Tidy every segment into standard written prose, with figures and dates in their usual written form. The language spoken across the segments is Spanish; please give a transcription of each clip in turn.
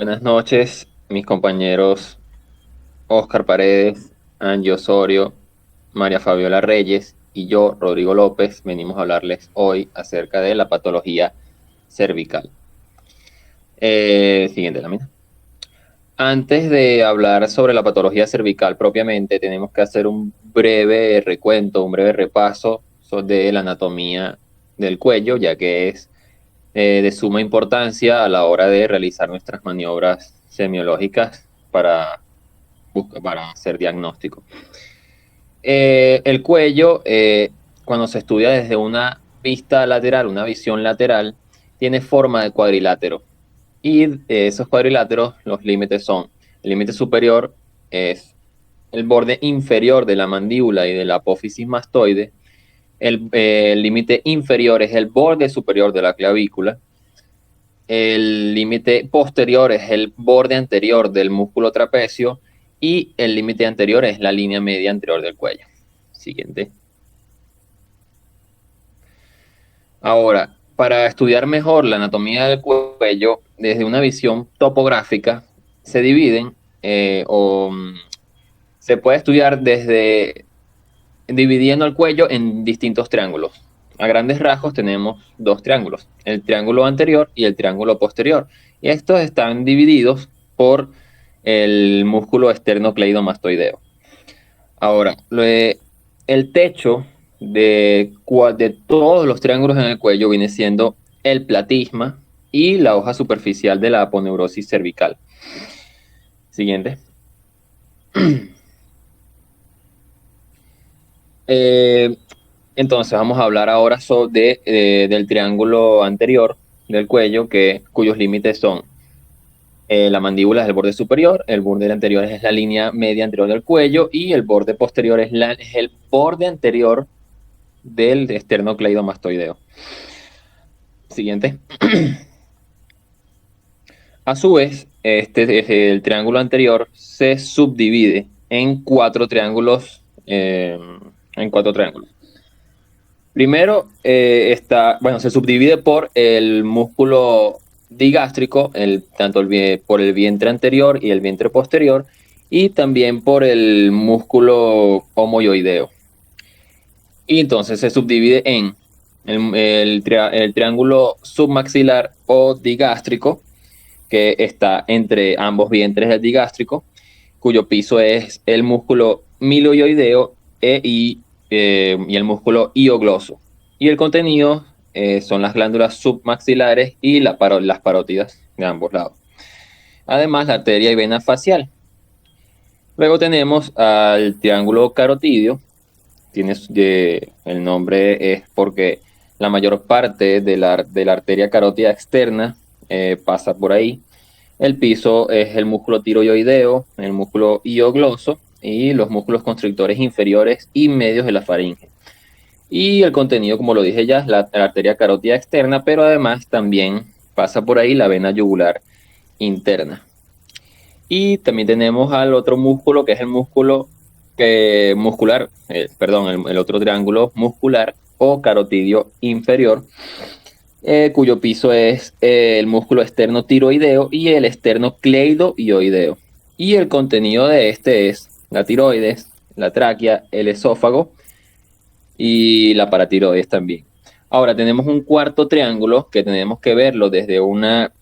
Buenas noches, mis compañeros Oscar Paredes, Angie Osorio, María Fabiola Reyes y yo, Rodrigo López, venimos a hablarles hoy acerca de la patología cervical. Siguiente lámina. Antes de hablar sobre la patología cervical propiamente, tenemos que hacer un breve recuento, un breve repaso de la anatomía del cuello, ya que es de suma importancia a la hora de realizar nuestras maniobras semiológicas para hacer diagnóstico. El cuello, cuando se estudia desde una vista lateral, una visión lateral, tiene forma de cuadrilátero. Y esos cuadriláteros, los límites son, el límite superior es el borde inferior de la mandíbula y de la apófisis mastoide. El límite inferior es el borde superior de la clavícula. El límite posterior es el borde anterior del músculo trapecio y el límite anterior es la línea media anterior del cuello. Siguiente. Ahora, para estudiar mejor la anatomía del cuello, desde una visión topográfica, se dividen se puede estudiar desde dividiendo el cuello en distintos triángulos. A grandes rasgos tenemos dos triángulos, el triángulo anterior y el triángulo posterior. Y estos están divididos por el músculo esternocleidomastoideo. Ahora, el techo de todos los triángulos en el cuello viene siendo el platisma y la hoja superficial de la aponeurosis cervical. Siguiente. Eh, entonces vamos a hablar ahora del triángulo anterior del cuello, cuyos límites son la mandíbula es el borde superior, el borde anterior es la línea media anterior del cuello y el borde posterior es el borde anterior del esternocleidomastoideo. Siguiente. A su vez, el triángulo anterior se subdivide en cuatro triángulos. Primero se subdivide por el músculo digástrico, por el vientre anterior y el vientre posterior, y también por el músculo homoyoideo. Y entonces se subdivide en el triángulo submaxilar o digástrico, que está entre ambos vientres del digástrico, cuyo piso es el músculo miloioideo y el músculo hiogloso. Y el contenido son las glándulas submaxilares y las parótidas de ambos lados. Además, la arteria y vena facial. Luego tenemos al triángulo carotidio. El nombre es porque la mayor parte de la arteria carótida externa pasa por ahí. El piso es el músculo tiroideo, el músculo hiogloso y los músculos constrictores inferiores y medios de la faringe. Y el contenido, como lo dije ya, es la arteria carótida externa, pero además también pasa por ahí la vena yugular interna. Y también tenemos al otro músculo, que es el músculo el otro triángulo muscular o carotidio inferior, cuyo piso es el músculo externo-tiroideo y el externo-cleidoioideo. Y el contenido de este es la tiroides, la tráquea, el esófago y la paratiroides también. Ahora tenemos un cuarto triángulo que tenemos que verlo desde una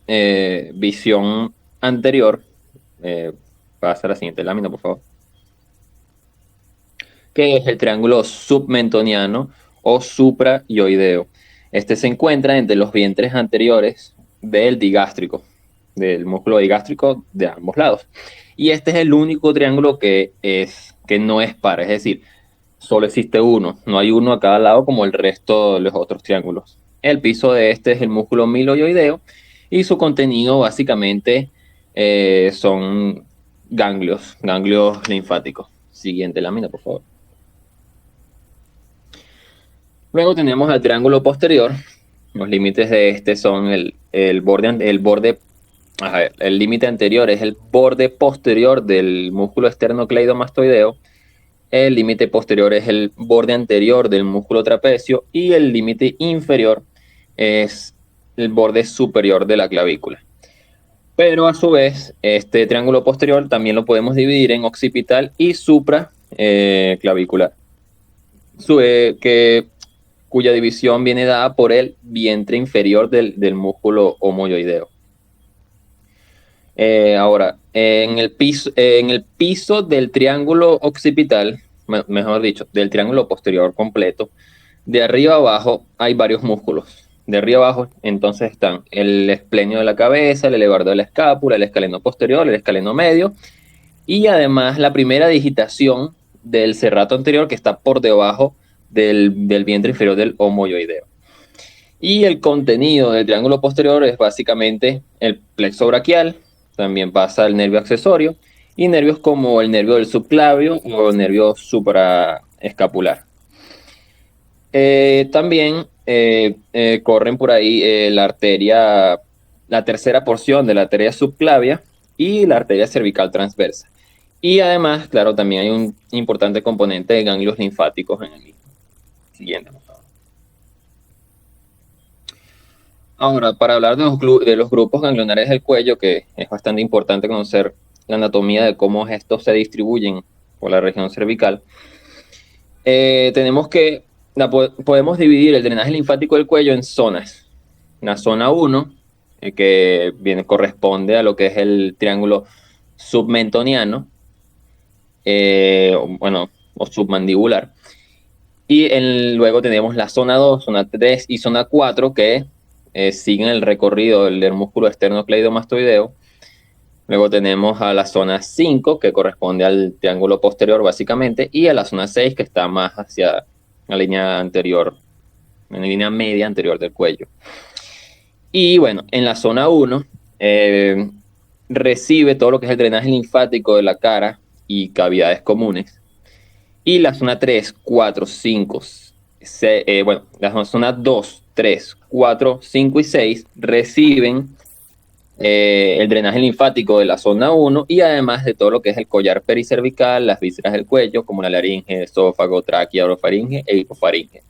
visión anterior. Pasa a la siguiente lámina, por favor. Que es el triángulo submentoniano o suprayoideo. Este se encuentra entre los vientres anteriores del digástrico, del músculo digástrico de ambos lados. Y este es el único triángulo que no es par, es decir, solo existe uno, no hay uno a cada lado como el resto de los otros triángulos. El piso de este es el músculo miloioideo y su contenido básicamente son ganglios linfáticos. Siguiente lámina, por favor. Luego tenemos el triángulo posterior. Los límites de este son el límite anterior es el borde posterior del músculo esternocleidomastoideo. El límite posterior es el borde anterior del músculo trapecio y el límite inferior es el borde superior de la clavícula. Pero a su vez, este triángulo posterior también lo podemos dividir en occipital y supraclavicular, cuya división viene dada por el vientre inferior del músculo homoyoideo. Ahora, en el piso del triángulo occipital, mejor dicho, del triángulo posterior completo, de arriba abajo hay varios músculos. De arriba abajo, entonces están el esplenio de la cabeza, el elevador de la escápula, el escaleno posterior, el escaleno medio y además la primera digitación del serrato anterior que está por debajo del vientre inferior del homoyoideo. Y el contenido del triángulo posterior es básicamente el plexo braquial, también pasa el nervio accesorio y nervios como el nervio del subclavio o el nervio supraescapular. También corren por ahí la tercera porción de la arteria subclavia y la arteria cervical transversa. Y además, claro, también hay un importante componente de ganglios linfáticos en el mismo. Siguiente, por favor. Ahora, para hablar de los grupos ganglionares del cuello, que es bastante importante conocer la anatomía de cómo estos se distribuyen por la región cervical, tenemos que podemos dividir el drenaje linfático del cuello en zonas. La zona 1, corresponde a lo que es el triángulo submentoniano, o submandibular. Luego tenemos la zona 2, zona 3 y zona 4 que siguen el recorrido del músculo esternocleidomastoideo. Luego tenemos a la zona 5 que corresponde al triángulo posterior básicamente y a la zona 6 que está más hacia la línea anterior, en la línea media anterior del cuello. Y bueno, en la zona 1 recibe todo lo que es el drenaje linfático de la cara y cavidades comunes. Y la zona 3, 4, 5, la zona 2, 3, 4, 5 y 6 reciben el drenaje linfático de la zona 1 y además de todo lo que es el collar pericervical, las vísceras del cuello, como la laringe, esófago, tráquea, orofaringe e hipofaringe.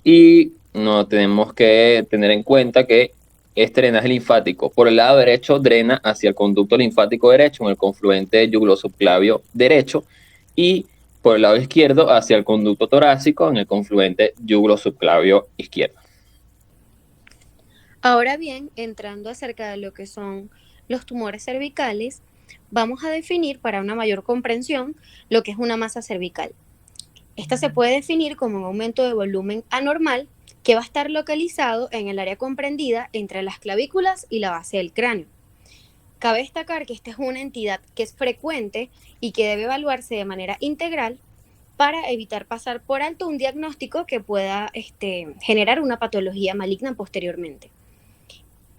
Y no tenemos que tener en cuenta que este drenaje linfático por el lado derecho drena hacia el conducto linfático derecho en el confluente yugulosubclavio derecho y por el lado izquierdo hacia el conducto torácico en el confluente yugulosubclavio izquierdo. Ahora bien, entrando acerca de lo que son los tumores cervicales, vamos a definir para una mayor comprensión lo que es una masa cervical. Esta se puede definir como un aumento de volumen anormal que va a estar localizado en el área comprendida entre las clavículas y la base del cráneo. Cabe destacar que esta es una entidad que es frecuente y que debe evaluarse de manera integral para evitar pasar por alto un diagnóstico que pueda generar una patología maligna posteriormente.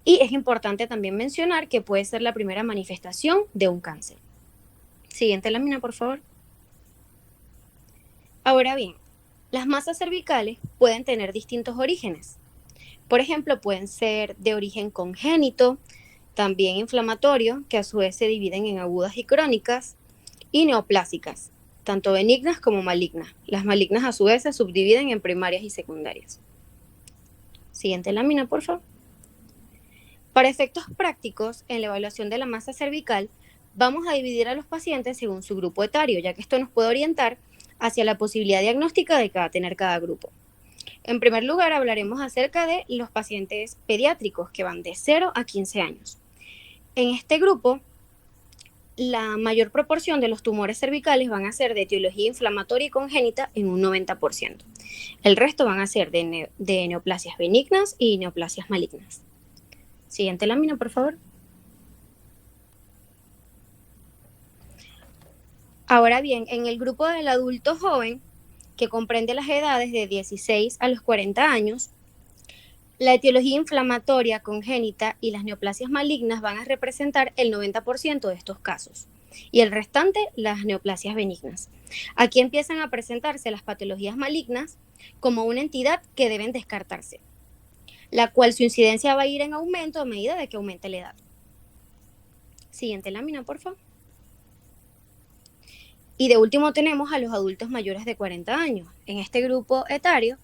Y es importante también mencionar que puede ser la primera manifestación de un cáncer. Siguiente lámina, por favor. Ahora bien, las masas cervicales pueden tener distintos orígenes. Por ejemplo, pueden ser de origen congénito, también inflamatorio, que a su vez se dividen en agudas y crónicas, y neoplásicas, tanto benignas como malignas. Las malignas a su vez se subdividen en primarias y secundarias. Siguiente lámina, por favor. Para efectos prácticos, en la evaluación de la masa cervical, vamos a dividir a los pacientes según su grupo etario, ya que esto nos puede orientar hacia la posibilidad diagnóstica de tener cada grupo. En primer lugar, hablaremos acerca de los pacientes pediátricos que van de 0 a 15 años. En este grupo, la mayor proporción de los tumores cervicales van a ser de etiología inflamatoria y congénita en un 90%. El resto van a ser de neoplasias benignas y neoplasias malignas. Siguiente lámina, por favor. Ahora bien, en el grupo del adulto joven, que comprende las edades de 16 a los 40 años, la etiología inflamatoria congénita y las neoplasias malignas van a representar el 90% de estos casos y el restante las neoplasias benignas. Aquí empiezan a presentarse las patologías malignas como una entidad que deben descartarse, la cual su incidencia va a ir en aumento a medida de que aumente la edad. Siguiente lámina, por favor. Y de último tenemos a los adultos mayores de 40 años. En este grupo etario,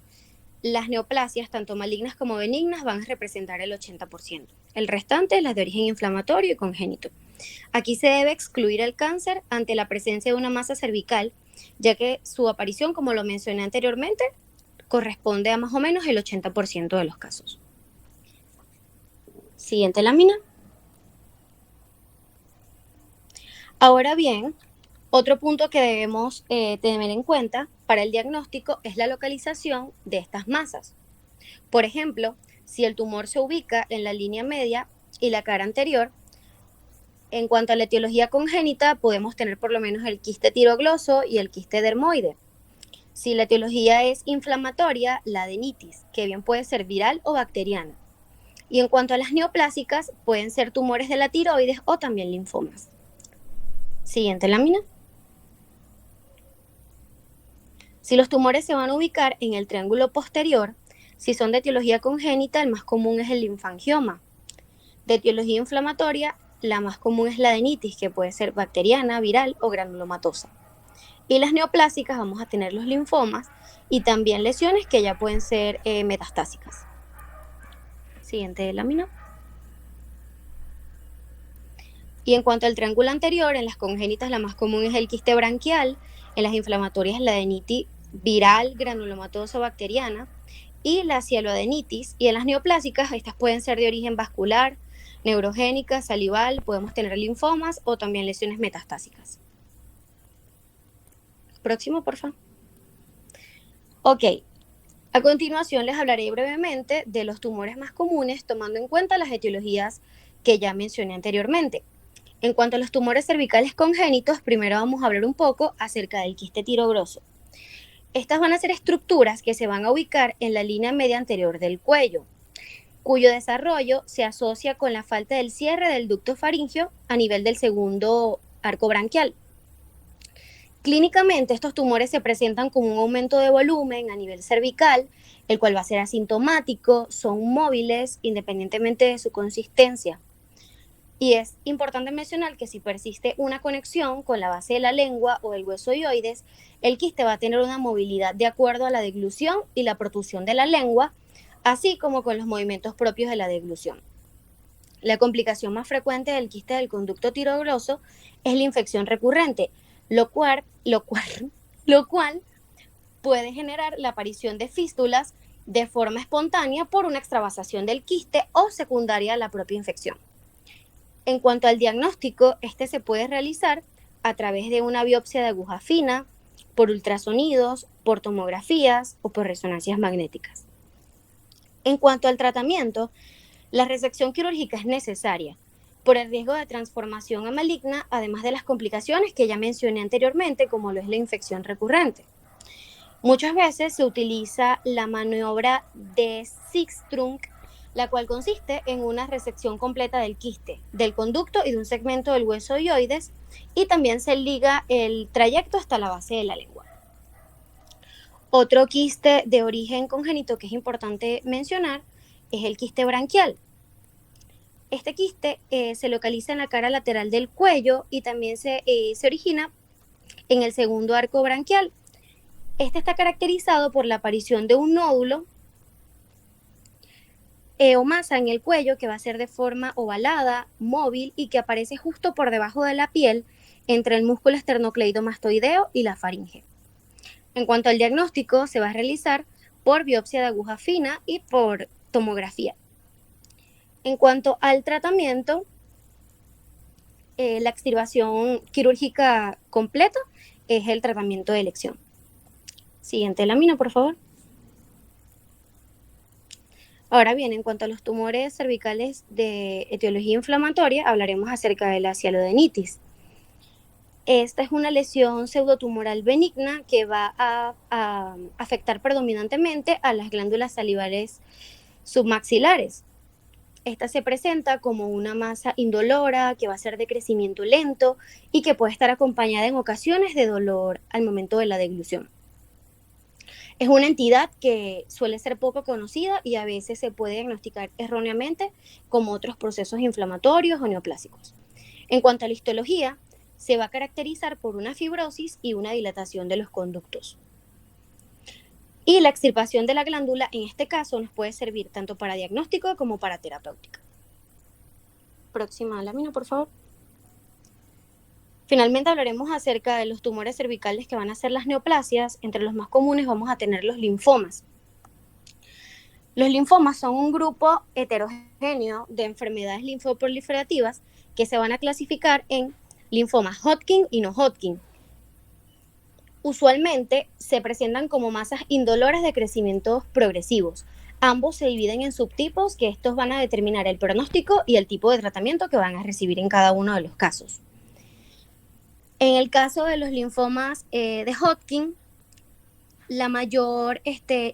las neoplasias, tanto malignas como benignas, van a representar el 80%. El restante es las de origen inflamatorio y congénito. Aquí se debe excluir el cáncer ante la presencia de una masa cervical, ya que su aparición, como lo mencioné anteriormente, corresponde a más o menos el 80% de los casos. Siguiente lámina. Ahora bien, otro punto que debemos tener en cuenta para el diagnóstico es la localización de estas masas. Por ejemplo, si el tumor se ubica en la línea media y la cara anterior, en cuanto a la etiología congénita, podemos tener por lo menos el quiste tirogloso y el quiste dermoide. Si la etiología es inflamatoria, la adenitis, que bien puede ser viral o bacteriana. Y en cuanto a las neoplásicas, pueden ser tumores de la tiroides o también linfomas. Siguiente lámina. Si los tumores se van a ubicar en el triángulo posterior, si son de etiología congénita, el más común es el linfangioma. De etiología inflamatoria, la más común es la adenitis, que puede ser bacteriana, viral o granulomatosa. Y las neoplásicas vamos a tener los linfomas y también lesiones que ya pueden ser metastásicas. Siguiente lámina. Y en cuanto al triángulo anterior, en las congénitas la más común es el quiste branquial, en las inflamatorias la adenitis viral, granulomatosa o bacteriana, y la cialoadenitis, y en las neoplásicas estas pueden ser de origen vascular, neurogénica, salival, podemos tener linfomas o también lesiones metastásicas. Próximo, por favor. Ok, a continuación les hablaré brevemente de los tumores más comunes tomando en cuenta las etiologías que ya mencioné anteriormente. En cuanto a los tumores cervicales congénitos, primero vamos a hablar un poco acerca del quiste tirogroso. Estas van a ser estructuras que se van a ubicar en la línea media anterior del cuello, cuyo desarrollo se asocia con la falta del cierre del ducto faríngeo a nivel del segundo arco branquial. Clínicamente, estos tumores se presentan con un aumento de volumen a nivel cervical, el cual va a ser asintomático, son móviles independientemente de su consistencia. Y es importante mencionar que si persiste una conexión con la base de la lengua o del hueso hioides, el quiste va a tener una movilidad de acuerdo a la deglución y la protusión de la lengua, así como con los movimientos propios de la deglución. La complicación más frecuente del quiste del conducto tirogroso es la infección recurrente, lo cual puede generar la aparición de fístulas de forma espontánea por una extravasación del quiste o secundaria a la propia infección. En cuanto al diagnóstico, este se puede realizar a través de una biopsia de aguja fina, por ultrasonidos, por tomografías o por resonancias magnéticas. En cuanto al tratamiento, la resección quirúrgica es necesaria por el riesgo de transformación a maligna, además de las complicaciones que ya mencioné anteriormente, como lo es la infección recurrente. Muchas veces se utiliza la maniobra de Siegstrunk, la cual consiste en una resección completa del quiste, del conducto y de un segmento del hueso hioides, y también se liga el trayecto hasta la base de la lengua. Otro quiste de origen congénito que es importante mencionar es el quiste branquial. Este quiste se localiza en la cara lateral del cuello y también se origina en el segundo arco branquial. Este está caracterizado por la aparición de un nódulo o masa en el cuello que va a ser de forma ovalada, móvil y que aparece justo por debajo de la piel entre el músculo esternocleidomastoideo y la faringe. En cuanto al diagnóstico, se va a realizar por biopsia de aguja fina y por tomografía. En cuanto al tratamiento, la extirpación quirúrgica completa es el tratamiento de elección. Siguiente lámina, por favor. Ahora bien, en cuanto a los tumores cervicales de etiología inflamatoria, hablaremos acerca de la cialoadenitis. Esta es una lesión pseudotumoral benigna que va a afectar predominantemente a las glándulas salivales submaxilares. Esta se presenta como una masa indolora que va a ser de crecimiento lento y que puede estar acompañada en ocasiones de dolor al momento de la deglución. Es una entidad que suele ser poco conocida y a veces se puede diagnosticar erróneamente como otros procesos inflamatorios o neoplásicos. En cuanto a la histología, se va a caracterizar por una fibrosis y una dilatación de los conductos. Y la extirpación de la glándula, en este caso, nos puede servir tanto para diagnóstico como para terapéutica. Próxima lámina, por favor. Finalmente hablaremos acerca de los tumores cervicales que van a ser las neoplasias. Entre los más comunes vamos a tener los linfomas. Los linfomas son un grupo heterogéneo de enfermedades linfoproliferativas que se van a clasificar en linfomas Hodgkin y no Hodgkin. Usualmente se presentan como masas indoloras de crecimientos progresivos. Ambos se dividen en subtipos que estos van a determinar el pronóstico y el tipo de tratamiento que van a recibir en cada uno de los casos. En el caso de los linfomas de Hodgkin, la mayor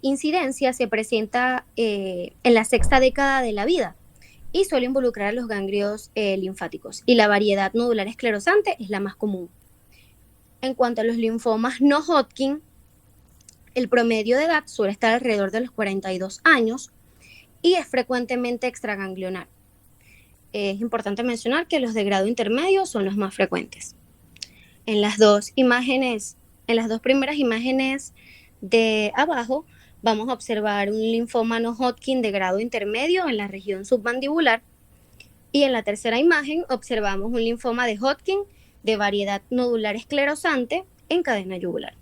incidencia se presenta en la sexta década de la vida y suele involucrar a los ganglios linfáticos, y la variedad nodular esclerosante es la más común. En cuanto a los linfomas no Hodgkin, el promedio de edad suele estar alrededor de los 42 años y es frecuentemente extraganglionar. Es importante mencionar que los de grado intermedio son los más frecuentes. En las dos primeras imágenes de abajo, vamos a observar un linfoma no Hodgkin de grado intermedio en la región submandibular, y en la tercera imagen observamos un linfoma de Hodgkin de variedad nodular esclerosante en cadena yugular.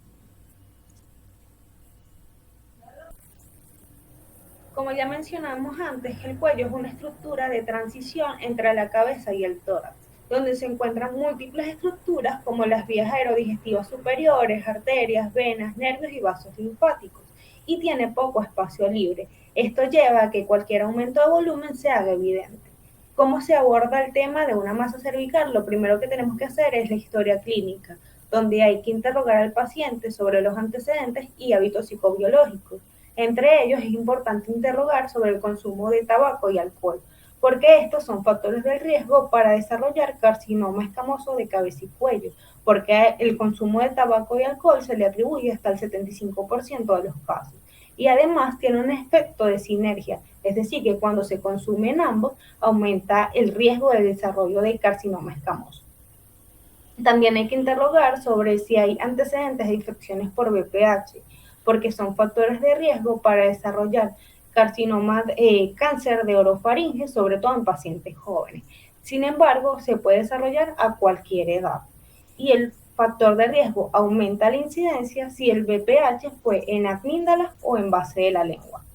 Como ya mencionamos antes, el cuello es una estructura de transición entre la cabeza y el tórax, donde se encuentran múltiples estructuras como las vías aerodigestivas superiores, arterias, venas, nervios y vasos linfáticos, y tiene poco espacio libre. Esto lleva a que cualquier aumento de volumen se haga evidente. ¿Cómo se aborda el tema de una masa cervical? Lo primero que tenemos que hacer es la historia clínica, donde hay que interrogar al paciente sobre los antecedentes y hábitos psicobiológicos. Entre ellos es importante interrogar sobre el consumo de tabaco y alcohol, porque estos son factores de riesgo para desarrollar carcinoma escamoso de cabeza y cuello, porque el consumo de tabaco y alcohol se le atribuye hasta el 75% de los casos. Y además tiene un efecto de sinergia, es decir, que cuando se consumen ambos aumenta el riesgo de desarrollo de carcinoma escamoso. También hay que interrogar sobre si hay antecedentes de infecciones por VPH, porque son factores de riesgo para desarrollar cáncer de orofaringe, sobre todo en pacientes jóvenes. Sin embargo, se puede desarrollar a cualquier edad. Y el factor de riesgo aumenta la incidencia si el VPH fue en amígdalas o en base de la lengua.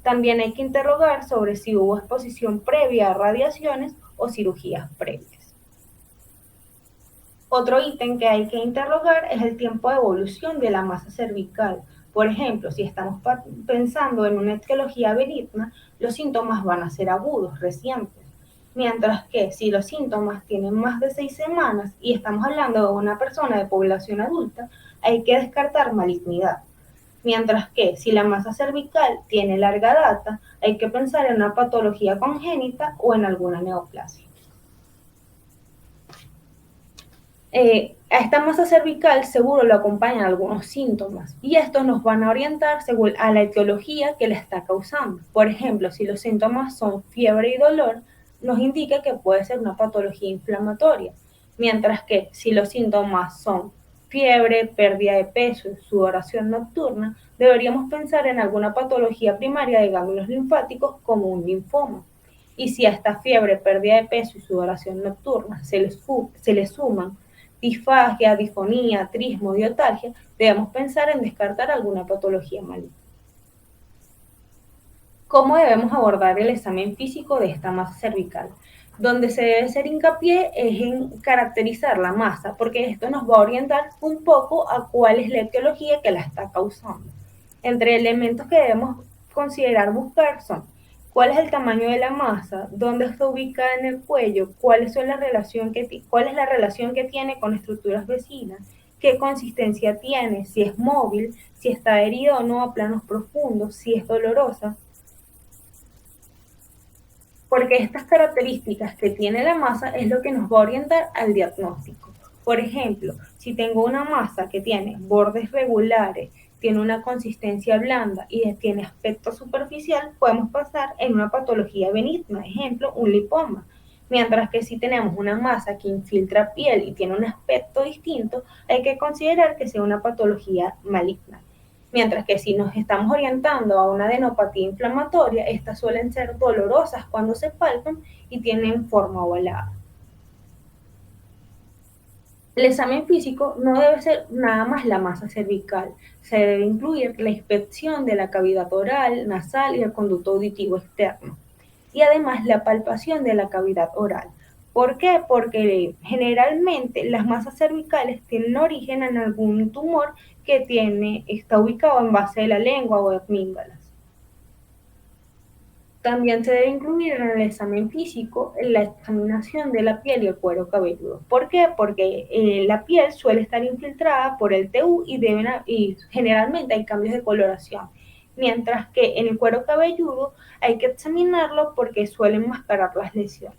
También hay que interrogar sobre si hubo exposición previa a radiaciones o cirugías previas. Otro ítem que hay que interrogar es el tiempo de evolución de la masa cervical. Por ejemplo, si estamos pensando en una etiología benigna, los síntomas van a ser agudos, recientes. Mientras que si los síntomas tienen más de 6 semanas y estamos hablando de una persona de población adulta, hay que descartar malignidad. Mientras que si la masa cervical tiene larga data, hay que pensar en una patología congénita o en alguna neoplasia. A esta masa cervical seguro lo acompañan algunos síntomas, y estos nos van a orientar según a la etiología que la está causando. Por ejemplo, si los síntomas son fiebre y dolor, nos indica que puede ser una patología inflamatoria, mientras que si los síntomas son fiebre, pérdida de peso y sudoración nocturna, deberíamos pensar en alguna patología primaria de ganglios linfáticos como un linfoma. Y si a esta fiebre, pérdida de peso y sudoración nocturna se le suman disfagia, disfonía, trismo, diotalgia, debemos pensar en descartar alguna patología maligna. ¿Cómo debemos abordar el examen físico de esta masa cervical? Donde se debe hacer hincapié es en caracterizar la masa, porque esto nos va a orientar un poco a cuál es la etiología que la está causando. Entre elementos que debemos considerar buscar son: ¿cuál es el tamaño de la masa? ¿Dónde está ubicada en el cuello? ¿Cuál es la relación que tiene con estructuras vecinas? ¿Qué consistencia tiene? Si es móvil, si está adherida o no a planos profundos, si es dolorosa. Porque estas características que tiene la masa es lo que nos va a orientar al diagnóstico. Por ejemplo, si tengo una masa que tiene bordes regulares, tiene una consistencia blanda y tiene aspecto superficial, podemos pasar en una patología benigna, ejemplo, un lipoma. Mientras que si tenemos una masa que infiltra piel y tiene un aspecto distinto, hay que considerar que sea una patología maligna. Mientras que si nos estamos orientando a una adenopatía inflamatoria, estas suelen ser dolorosas cuando se palpan y tienen forma ovalada. El examen físico no debe ser nada más la masa cervical, se debe incluir la inspección de la cavidad oral, nasal y el conducto auditivo externo, y además la palpación de la cavidad oral. ¿Por qué? Porque generalmente las masas cervicales tienen origen en algún tumor que está ubicado en base de la lengua o amígdalas. También se debe incluir en el examen físico la examinación de la piel y el cuero cabelludo. ¿Por qué? Porque la piel suele estar infiltrada por el TU y generalmente hay cambios de coloración. Mientras que en el cuero cabelludo hay que examinarlo porque suelen mascarar las lesiones.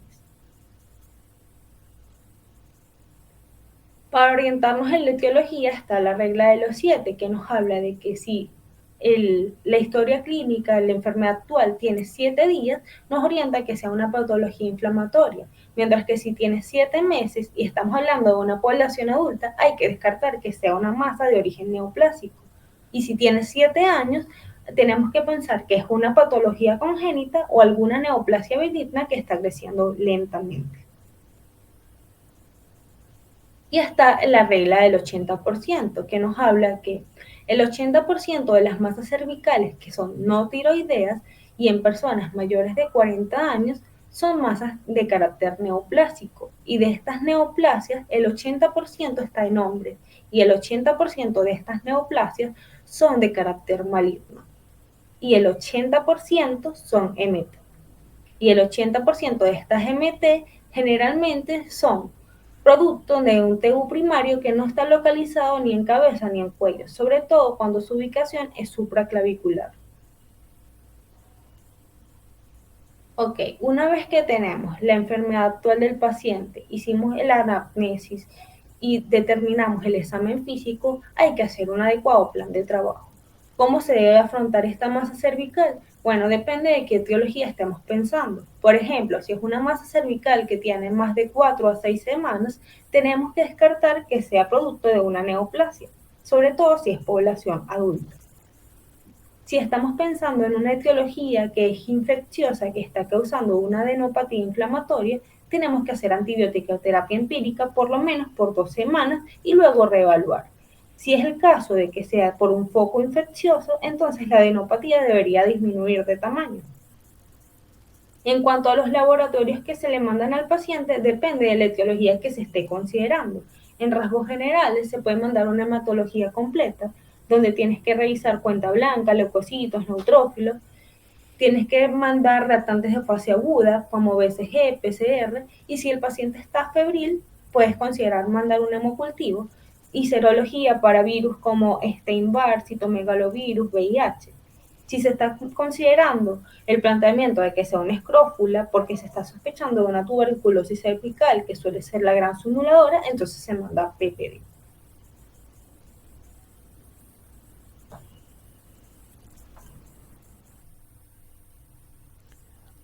Para orientarnos en la etiología está la regla de los 7, que nos habla de que si la historia clínica de la enfermedad actual tiene 7 días, nos orienta a que sea una patología inflamatoria, mientras que si tiene 7 meses y estamos hablando de una población adulta, hay que descartar que sea una masa de origen neoplásico. Y si tiene 7 años, tenemos que pensar que es una patología congénita o alguna neoplasia benigna que está creciendo lentamente. Y está la regla del 80%, que nos habla que el 80% de las masas cervicales que son no tiroideas y en personas mayores de 40 años son masas de carácter neoplásico. Y de estas neoplasias, el 80% está en hombres y el 80% de estas neoplasias son de carácter maligno. Y el 80% son MT. Y el 80% de estas MT generalmente son producto de un TU primario que no está localizado ni en cabeza ni en cuello, sobre todo cuando su ubicación es supraclavicular. Ok, una vez que tenemos la enfermedad actual del paciente, hicimos el anamnesis y determinamos el examen físico, hay que hacer un adecuado plan de trabajo. ¿Cómo se debe afrontar esta masa cervical? Bueno, depende de qué etiología estemos pensando. Por ejemplo, si es una masa cervical que tiene más de 4 a 6 semanas, tenemos que descartar que sea producto de una neoplasia, sobre todo si es población adulta. Si estamos pensando en una etiología que es infecciosa, que está causando una adenopatía inflamatoria, tenemos que hacer antibiótica terapia empírica por lo menos por 2 semanas y luego reevaluar. Si es el caso de que sea por un foco infeccioso, entonces la adenopatía debería disminuir de tamaño. En cuanto a los laboratorios que se le mandan al paciente, depende de la etiología que se esté considerando. En rasgos generales se puede mandar una hematología completa, donde tienes que revisar cuenta blanca, leucocitos, neutrófilos. Tienes que mandar reactantes de fase aguda, como BCG, PCR, y si el paciente está febril, puedes considerar mandar un hemocultivo, y serología para virus como Epstein-Barr, citomegalovirus, VIH. Si se está considerando el planteamiento de que sea una escrófula porque se está sospechando de una tuberculosis cervical, que suele ser la gran simuladora, entonces se manda PPD.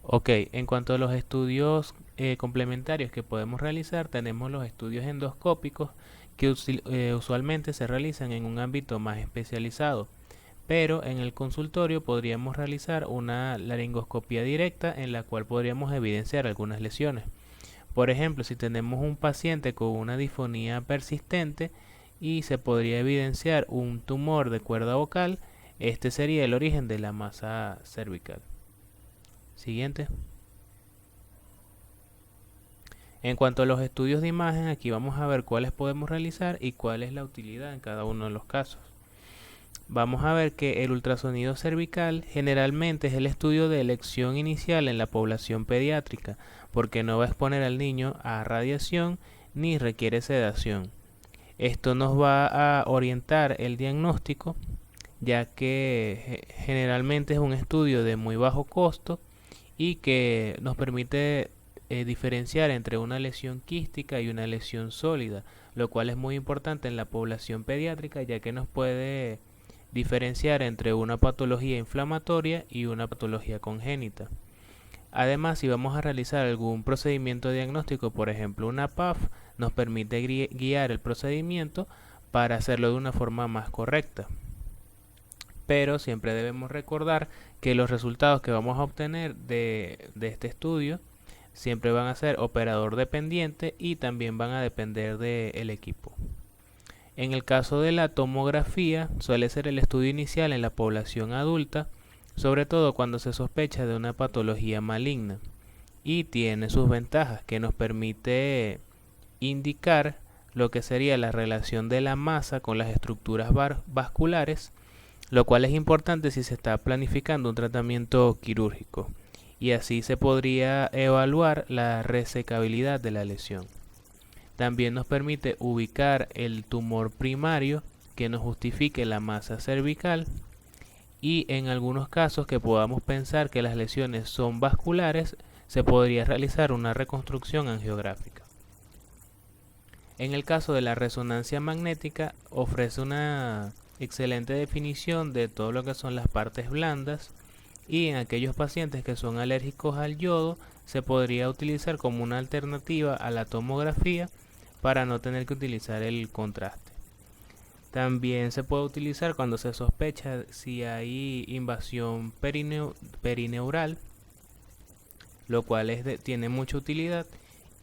Ok, en cuanto a los estudios complementarios que podemos realizar, tenemos los estudios endoscópicos que usualmente se realizan en un ámbito más especializado, pero en el consultorio podríamos realizar una laringoscopía directa en la cual podríamos evidenciar algunas lesiones. Por ejemplo, si tenemos un paciente con una disfonía persistente y se podría evidenciar un tumor de cuerda vocal, este sería el origen de la masa cervical. Siguiente. En cuanto a los estudios de imagen, aquí vamos a ver cuáles podemos realizar y cuál es la utilidad en cada uno de los casos. Vamos a ver que el ultrasonido cervical generalmente es el estudio de elección inicial en la población pediátrica, porque no va a exponer al niño a radiación ni requiere sedación. Esto nos va a orientar el diagnóstico, ya que generalmente es un estudio de muy bajo costo y que nos permite diferenciar entre una lesión quística y una lesión sólida, lo cual es muy importante en la población pediátrica, ya que nos puede diferenciar entre una patología inflamatoria y una patología congénita. Además, si vamos a realizar algún procedimiento diagnóstico, por ejemplo una PAF, nos permite guiar el procedimiento para hacerlo de una forma más correcta. pero siempre debemos recordar que los resultados que vamos a obtener de este estudio siempre van a ser operador dependiente y también van a depender del equipo. En el caso de la tomografía, suele ser el estudio inicial en la población adulta, sobre todo cuando se sospecha de una patología maligna, y tiene sus ventajas que nos permite indicar lo que sería la relación de la masa con las estructuras vasculares, lo cual es importante si se está planificando un tratamiento quirúrgico, y así se podría evaluar la resecabilidad de la lesión. También nos permite ubicar el tumor primario que nos justifique la masa cervical, y en algunos casos que podamos pensar que las lesiones son vasculares, se podría realizar una reconstrucción angiográfica. En el caso de la resonancia magnética, ofrece una excelente definición de todo lo que son las partes blandas, y en aquellos pacientes que son alérgicos al yodo se podría utilizar como una alternativa a la tomografía para no tener que utilizar el contraste. También se puede utilizar cuando se sospecha si hay invasión perineural, lo cual tiene mucha utilidad.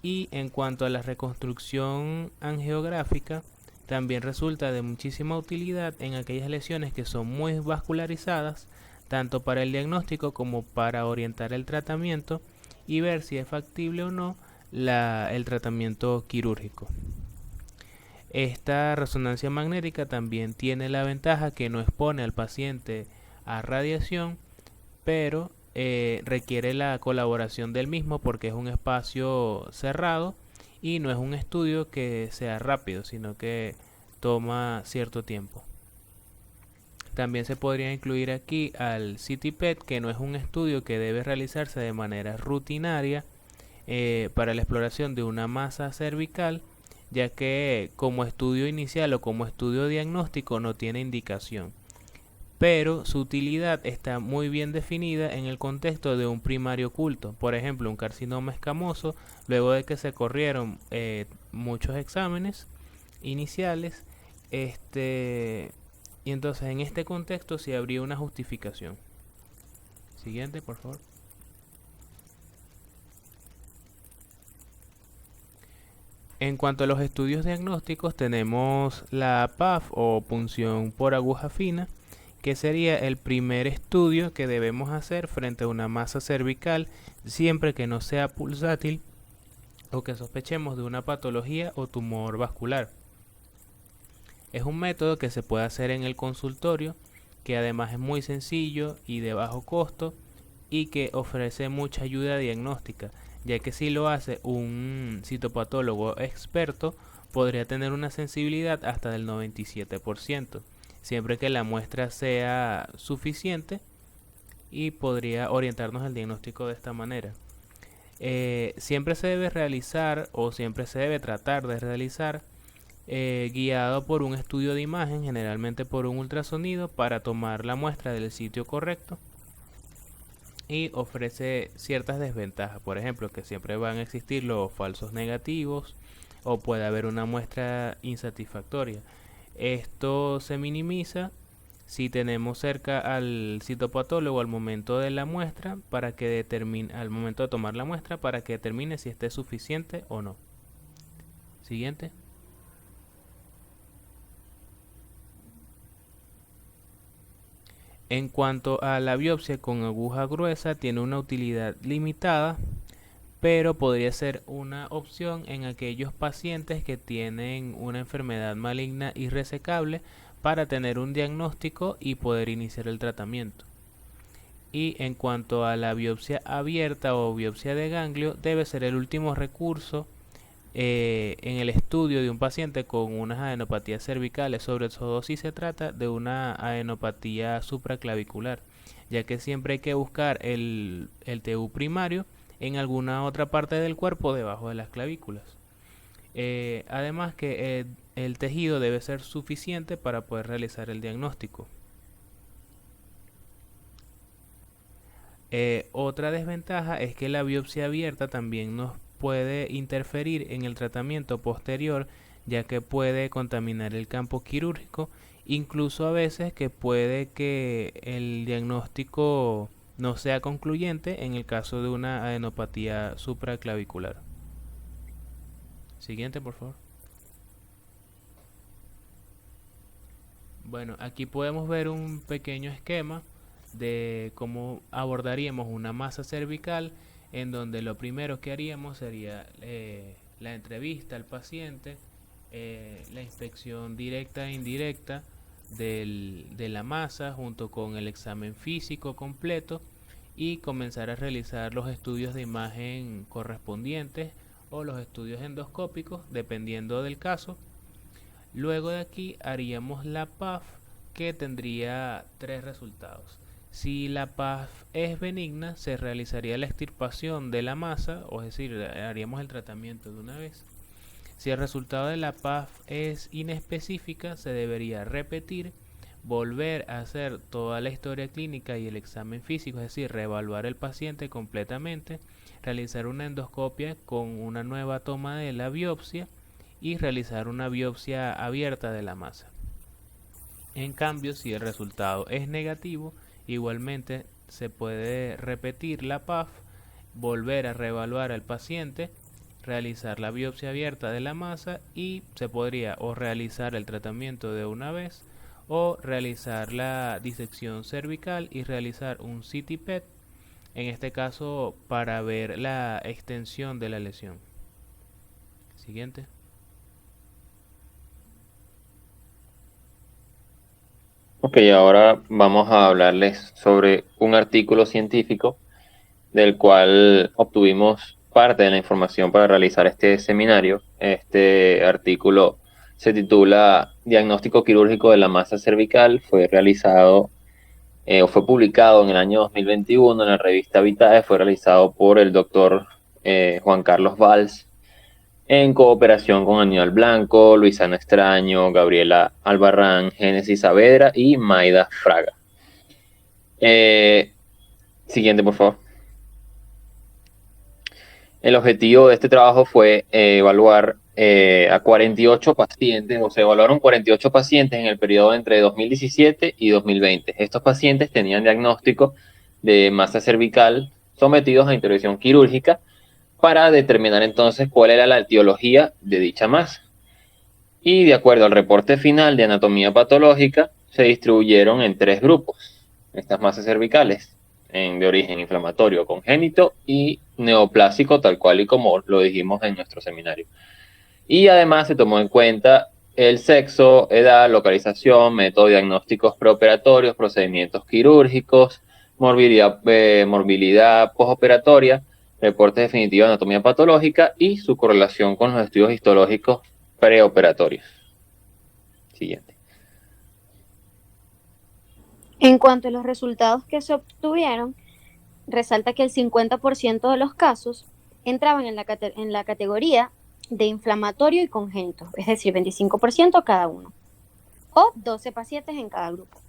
Y en cuanto a la reconstrucción angiográfica, también resulta de muchísima utilidad en aquellas lesiones que son muy vascularizadas, tanto para el diagnóstico como para orientar el tratamiento y ver si es factible o no el tratamiento quirúrgico. Esta resonancia magnética también tiene la ventaja que no expone al paciente a radiación, pero requiere la colaboración del mismo porque es un espacio cerrado y no es un estudio que sea rápido, sino que toma cierto tiempo. También se podría incluir aquí al CT PET, que no es un estudio que debe realizarse de manera rutinaria para la exploración de una masa cervical, ya que como estudio inicial o como estudio diagnóstico no tiene indicación, pero su utilidad está muy bien definida en el contexto de un primario oculto, por ejemplo un carcinoma escamoso, luego de que se corrieron muchos exámenes iniciales, y entonces en este contexto sí habría una justificación. Siguiente, por favor. En cuanto a los estudios diagnósticos, tenemos la PAF o punción por aguja fina, que sería el primer estudio que debemos hacer frente a una masa cervical siempre que no sea pulsátil o que sospechemos de una patología o tumor vascular. Es un método que se puede hacer en el consultorio, que además es muy sencillo y de bajo costo y que ofrece mucha ayuda diagnóstica, ya que si lo hace un citopatólogo experto podría tener una sensibilidad hasta del 97%, siempre que la muestra sea suficiente, y podría orientarnos el diagnóstico de esta manera. Siempre se debe realizar o siempre se debe tratar de realizar guiado por un estudio de imagen, generalmente por un ultrasonido, para tomar la muestra del sitio correcto, y ofrece ciertas desventajas, por ejemplo que siempre van a existir los falsos negativos o puede haber una muestra insatisfactoria. Esto se minimiza si tenemos cerca al citopatólogo al momento de la muestra al momento de tomar la muestra, para que determine si esté suficiente o no. Siguiente. En cuanto a la biopsia con aguja gruesa, tiene una utilidad limitada, pero podría ser una opción en aquellos pacientes que tienen una enfermedad maligna irresecable para tener un diagnóstico y poder iniciar el tratamiento. Y en cuanto a la biopsia abierta o biopsia de ganglio, debe ser el último recurso en el estudio de un paciente con unas adenopatías cervicales, sobre todo si se trata de una adenopatía supraclavicular, ya que siempre hay que buscar el TU primario en alguna otra parte del cuerpo debajo de las clavículas. Además que el tejido debe ser suficiente para poder realizar el diagnóstico. Otra desventaja es que la biopsia abierta también nos puede interferir en el tratamiento posterior, ya que puede contaminar el campo quirúrgico, incluso a veces que puede que el diagnóstico no sea concluyente en el caso de una adenopatía supraclavicular. Siguiente, por favor. Bueno, aquí podemos ver un pequeño esquema de cómo abordaríamos una masa cervical, en donde lo primero que haríamos sería la entrevista al paciente, la inspección directa e indirecta de la masa junto con el examen físico completo y comenzar a realizar los estudios de imagen correspondientes o los estudios endoscópicos dependiendo del caso. Luego de aquí haríamos la PAF, que tendría tres resultados. Si la PAF es benigna, se realizaría la extirpación de la masa, o es decir, haríamos el tratamiento de una vez. Si el resultado de la PAF es inespecífica, se debería repetir, volver a hacer toda la historia clínica y el examen físico, es decir, reevaluar el paciente completamente, realizar una endoscopia con una nueva toma de la biopsia y realizar una biopsia abierta de la masa. En cambio, si el resultado es negativo, igualmente se puede repetir la PAF, volver a reevaluar al paciente, realizar la biopsia abierta de la masa y se podría o realizar el tratamiento de una vez o realizar la disección cervical y realizar un CT PET, en este caso para ver la extensión de la lesión. Siguiente. Ok, ahora vamos a hablarles sobre un artículo científico del cual obtuvimos parte de la información para realizar este seminario. Este artículo se titula Diagnóstico quirúrgico de la masa cervical. Fue realizado o fue publicado en el año 2021 en la revista Vitae. Fue realizado por el doctor Juan Carlos Valls en cooperación con Aníbal Blanco, Luisana Extraño, Gabriela Albarrán, Génesis Saavedra y Maida Fraga. Siguiente, por favor. El objetivo de este trabajo fue evaluar a 48 pacientes, o se evaluaron 48 pacientes en el periodo entre 2017 y 2020. Estos pacientes tenían diagnóstico de masa cervical sometidos a intervención quirúrgica para determinar entonces cuál era la etiología de dicha masa. Y de acuerdo al reporte final de anatomía patológica, se distribuyeron en tres grupos estas masas cervicales, de origen inflamatorio congénito y neoplásico, tal cual y como lo dijimos en nuestro seminario. Y además se tomó en cuenta el sexo, edad, localización, métodos diagnósticos preoperatorios, procedimientos quirúrgicos, morbilidad postoperatoria, reporte definitivo de anatomía patológica y su correlación con los estudios histológicos preoperatorios. Siguiente. En cuanto a los resultados que se obtuvieron, resalta que el 50% de los casos entraban en la categoría de inflamatorio y congénito, es decir, 25% cada uno, o 12 pacientes en cada grupo.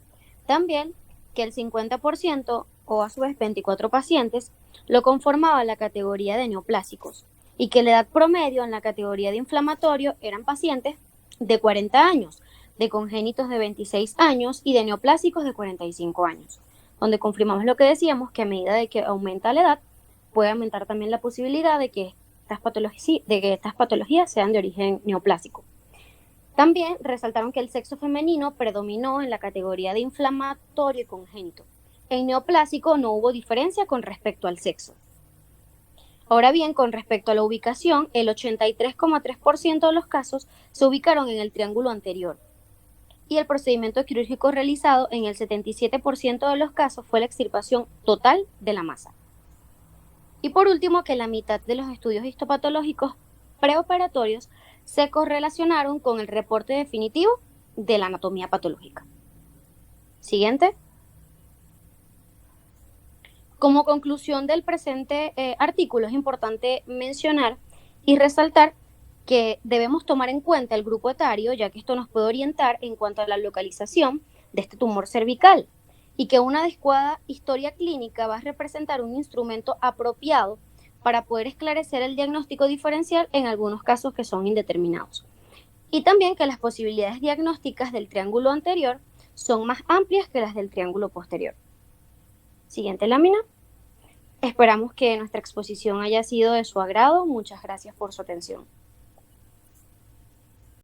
También que el 50% o a su vez 24 pacientes lo conformaba la categoría de neoplásicos y que la edad promedio en la categoría de inflamatorio eran pacientes de 40 años, de congénitos de 26 años y de neoplásicos de 45 años, donde confirmamos lo que decíamos, que a medida de que aumenta la edad, puede aumentar también la posibilidad de que estas patologías sean de origen neoplásico. También resaltaron que el sexo femenino predominó en la categoría de inflamatorio y congénito. En neoplásico no hubo diferencia con respecto al sexo. Ahora bien, con respecto a la ubicación, el 83,3% de los casos se ubicaron en el triángulo anterior. Y el procedimiento quirúrgico realizado en el 77% de los casos fue la extirpación total de la masa. Y por último, que la mitad de los estudios histopatológicos preoperatorios se correlacionaron con el reporte definitivo de la anatomía patológica. Siguiente. Como conclusión del presente artículo, es importante mencionar y resaltar que debemos tomar en cuenta el grupo etario, ya que esto nos puede orientar en cuanto a la localización de este tumor cervical, y que una adecuada historia clínica va a representar un instrumento apropiado para poder esclarecer el diagnóstico diferencial en algunos casos que son indeterminados. Y también que las posibilidades diagnósticas del triángulo anterior son más amplias que las del triángulo posterior. Siguiente lámina. Esperamos que nuestra exposición haya sido de su agrado. Muchas gracias por su atención.